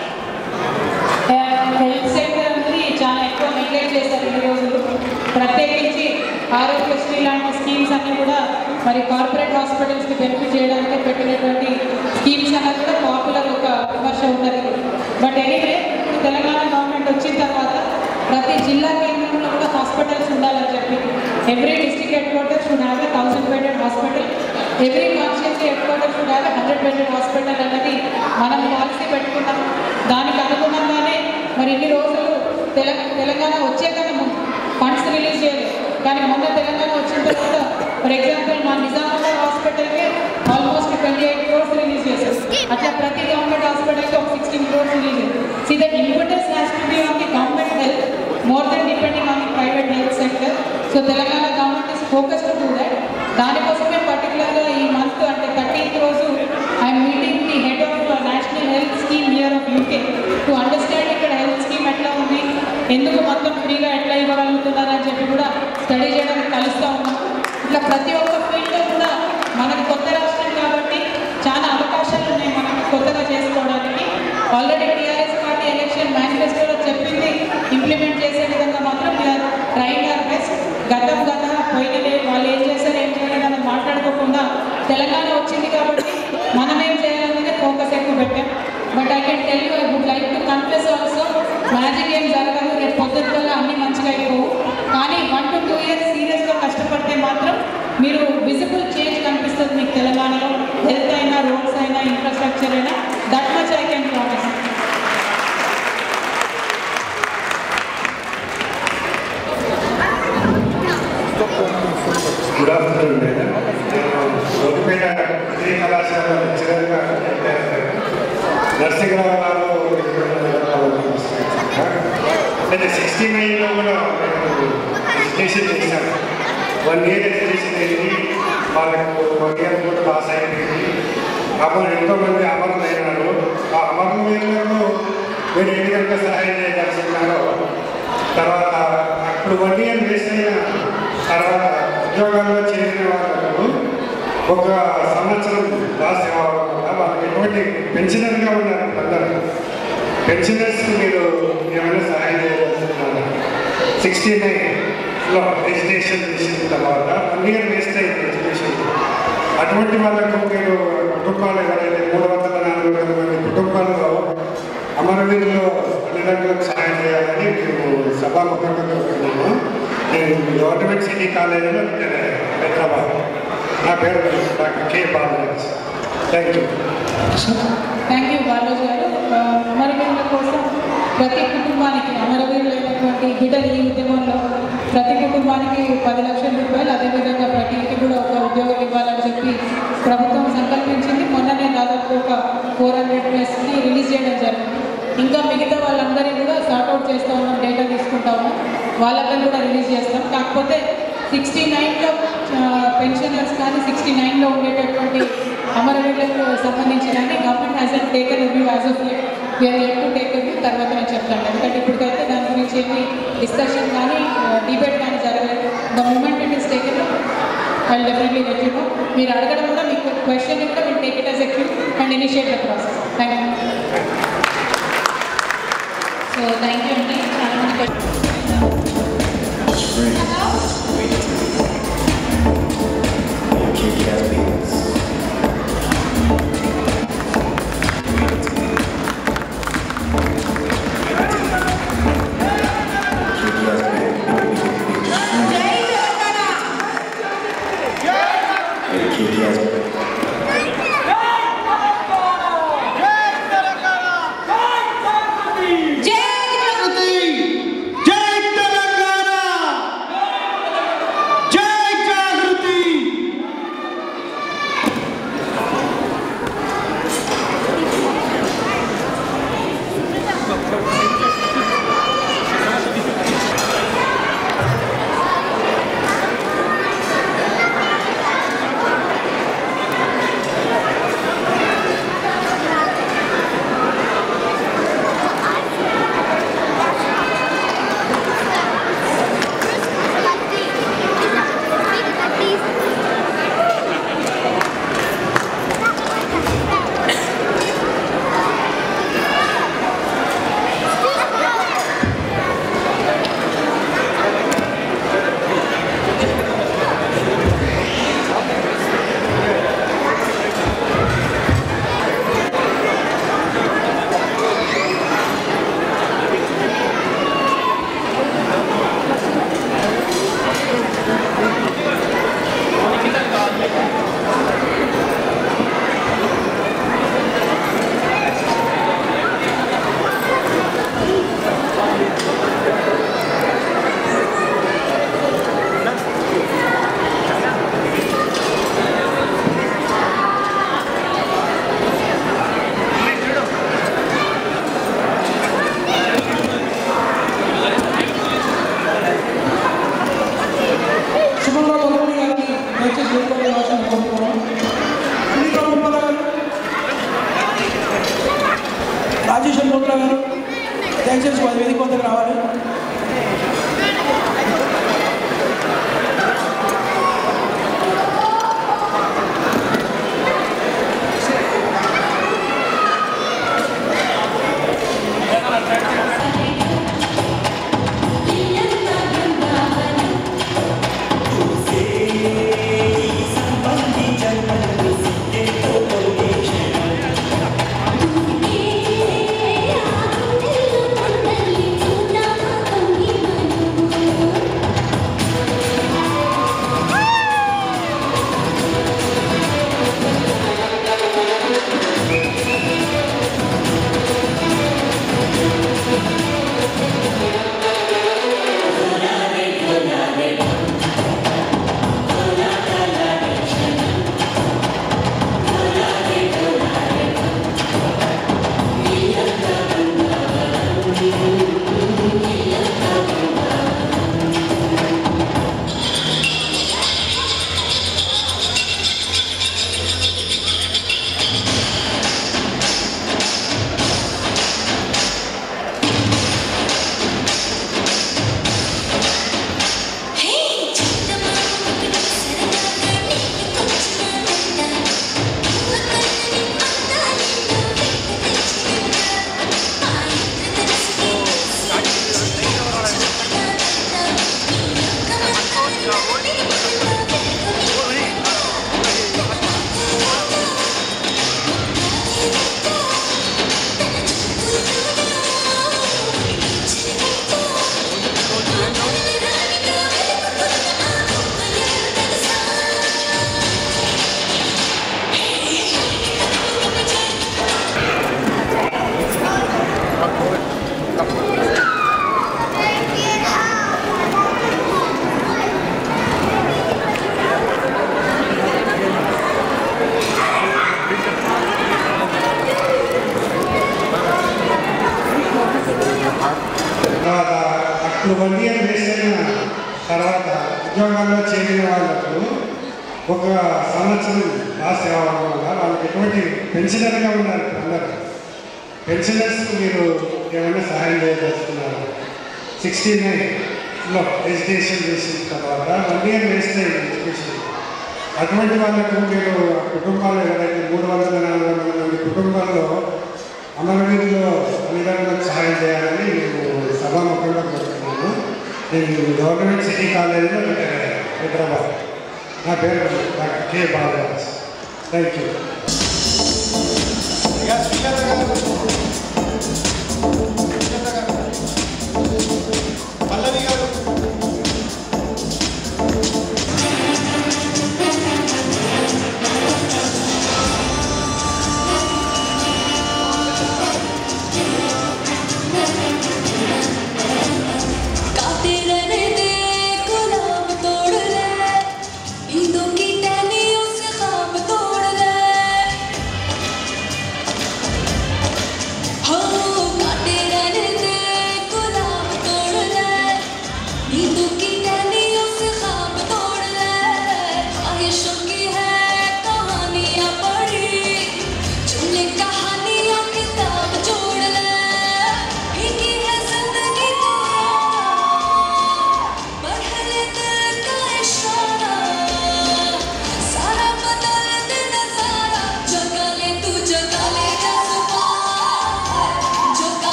Health sector అనేది చాలా ఎక్కువ నెగ్లెక్ట్ చేశారు ఈ రోజులు. ప్రత్యేకించి ఆరోగ్యశ్రీ లాంటి స్కీమ్స్ అన్నీ కూడా మరి కార్పొరేట్ హాస్పిటల్స్కి బెనిఫిట్ చేయడానికి పెట్టినటువంటి స్కీమ్స్ అన్నది కూడా పాపులర్ ఒక విమర్శ ఉన్నది. బట్ ఎనీవే ఇప్పుడు తెలంగాణ గవర్నమెంట్ వచ్చిన తర్వాత ప్రతి జిల్లా కేంద్రంలో కూడా హాస్పిటల్స్ ఉండాలని చెప్పి every district head quarter should have 1000 bedded hospital, every constituency head quarter should have 100 bedded hospital అన్నది మనం పాలసీ పెట్టుకున్నాం. దానికి అనుగుణంగానే మరి ఇన్ని రోజులు తెలంగాణ వచ్చే కన్నా ముందు ఫండ్స్ రిలీజ్ చేయలేదు. కానీ మొన్న తెలంగాణ వచ్చిన తర్వాత ఫర్ ఎగ్జాంపుల్ మా నిజామాబాద్ హాస్పిటల్కి ఆల్మోస్ట్ 28 crores రిలీజ్ చేశారు. అట్లా ప్రతి గవర్నమెంట్ హాస్పిటల్కి ఒక 16 crores రిలీజ్ చేశారు. So the importance has to be on the government health more than depending on the private health sector. So Telangana government is focus to do that. దానికోసమే పర్టికులర్గా ఈ month అంటే 13th రోజు I'm meeting the head of national health scheme here of UK to understand ఇక్కడ health scheme ఎట్లా ఉంది, ఎందుకు మొత్తం ఫ్రీగా ఎట్లా ఇవ్వగలుగుతున్నారని చెప్పి కూడా స్టడీ చేయడానికి కలుస్తూ ఉన్నాం. ఇట్లా ప్రతి ఒక్క ఫీల్డ్లో కూడా మనకు కొత్త రాష్ట్రం కాబట్టి చాలా అవకాశాలు ఉన్నాయి మనకు కొత్తగా చేసుకోవడానికి. ఆల్రెడీ టీఆర్ఎస్ పార్టీ ఎలక్షన్ మేనిఫెస్టోలో చెప్పింది ఇంప్లిమెంట్ చేసే విధంగా మాత్రం వీఆర్ ట్రైయింగ్ అవర్ బెస్ట్. గతం పోయినలే వాళ్ళు ఏం చేశారు ఏం చేయలేదని మాట్లాడుకోకుండా తెలంగాణ వచ్చింది కాబట్టి మనం ఏం చేయాలనేది ఫోకస్ ఎక్కువ పెట్టాం. But I can tell you I would like to confess also magic ఏం జరగదు. రేపు పొద్దుకల్లా అన్నీ మంచిగా అయిపోవు. కానీ 1 to 2 years సీరియస్గా కష్టపడితే మాత్రం మీరు విజిబుల్ చేంజ్ కనిపిస్తుంది మీకు తెలంగాణలో. హెల్త్ అయినా, రోడ్స్ అయినా, ఇన్ఫ్రాస్ట్రక్చర్ అయినా. That much I can promise. Good afternoon madam. నేను రోడ్డుపేట డిగ్రీ కళాశాల లెక్చరర్గా నర్సింగ్ రంగాల్లో అంటే 69లో కూడా ఎడ్యుకేషన్ చేశాను. 1 year ఎడ్యుకేషన్ అయింది. వాళ్ళకు ఒకే కూడా పాస్ అయిపోయింది. అప్పుడు ఎంతోమంది అమరులైనారు. ఆ అమరులకు మీరు ఏ విధంగా సహాయం చేయదలుచుకున్నారో, తర్వాత అప్పుడు 1 year వేస్ట్ అయిన తర్వాత ఉద్యోగాల్లో చేరిన వాళ్ళకు 1 సంవత్సరం లాస్ ఇవ్వడం వల్ల వాళ్ళకి ఎటువంటి పెన్షనర్గా ఉన్నారు. అందరూ పెన్షనర్స్కి మీరు ఏమైనా సహాయం చేయదలుచుకున్నారా? 69లో రిజిస్ట్రేషన్ చేసిన తర్వాత 1 year వేస్ట్ అయింది ఎడ్యుకేషన్. అటువంటి వాళ్ళకు మీరు కుటుంబాలు ఎవరైతే 340 మంది కుటుంబాల్లో అమరవీరులు తల్లిదండ్రులకు సహాయం చేయాలని మేము సభాముఖంగా కోరుతున్నాము. నేను గవర్నమెంట్ సిటీ కాలేజీలో హైదరాబాద్. నా పేరు doctor K Balraj. Thank you. Thank you Balaraju garu. అమరవీరుల కోసం ప్రతి కుటుంబానికి, అమరవీరులైనటువంటి బిడ్డలు ఈ ఉద్యమంలో ప్రతి కుటుంబానికి 10 లక్షల రూపాయలు, అదేవిధంగా ప్రతి ఇంటికి కూడా ఒక ఉద్యోగం ఇవ్వాలని చెప్పి ప్రభుత్వం సంకల్పించింది. మొన్ననే దాదాపు ఒక 400+ రిలీజ్ చేయడం జరిగింది. ఇంకా మిగతా వాళ్ళందరినీ కూడా సార్ట్అవుట్ చేస్తూ ఉన్నాం, డేటా తీసుకుంటా ఉన్నాం, వాళ్ళందరూ కూడా రిలీజ్ చేస్తాం. కాకపోతే 69లో పెన్షనర్స్ కానీ 69లో ఉండేటటువంటి అమరవీరులకు సంబంధించి కానీ government has taken review as of we are yet to take review. తర్వాత నేను చెప్తాను, ఎందుకంటే ఇప్పటికైతే దాని గురించి ఏమి డిస్కషన్ కానీ డిబేట్ కానీ జరగలేదు. The moment it is taken I definitely let you know. మీరు అడగడం కూడా మీకు క్వశ్చన్ కూడా మీరు take it as a cue and initiate the process. Thank you. So thank you అండి. చాలా మంది దయచేసి వేదిక వద్దకు రావాలి. Thank you. అప్పుడు 1 ఇయర్ వేస్ట్ అయిన తర్వాత ఉద్యోగాల్లో చేరిన వాళ్ళకు ఒక సంవత్సరం లాస్ కావడం వల్ల వాళ్ళకి ఎటువంటి పెన్షనర్గా ఉన్నారు అందరూ. పెన్షనర్స్కి మీరు ఏమైనా సహాయం చేయదలుచుకున్నారు? 69లో ఎడ్యుకేషన్ చేసిన తర్వాత 1 ఇయర్ వేస్ట్ అయింది ఎడ్యుకేషన్. అటువంటి వాళ్ళకు మీరు కుటుంబాలు ఎవరైతే 300-400 మంది కుటుంబాల్లో అమరవీధిలో తల్లిదండ్రులకు సహాయం చేయాలని నేను సభాముఖంగా కోరుతున్నాను. నేను గవర్నమెంట్ సిటీ కాలేజీలో రిటైర్ అయ్యాను, హైదరాబాద్. నా పేరు doctor K Balraj. Thank you.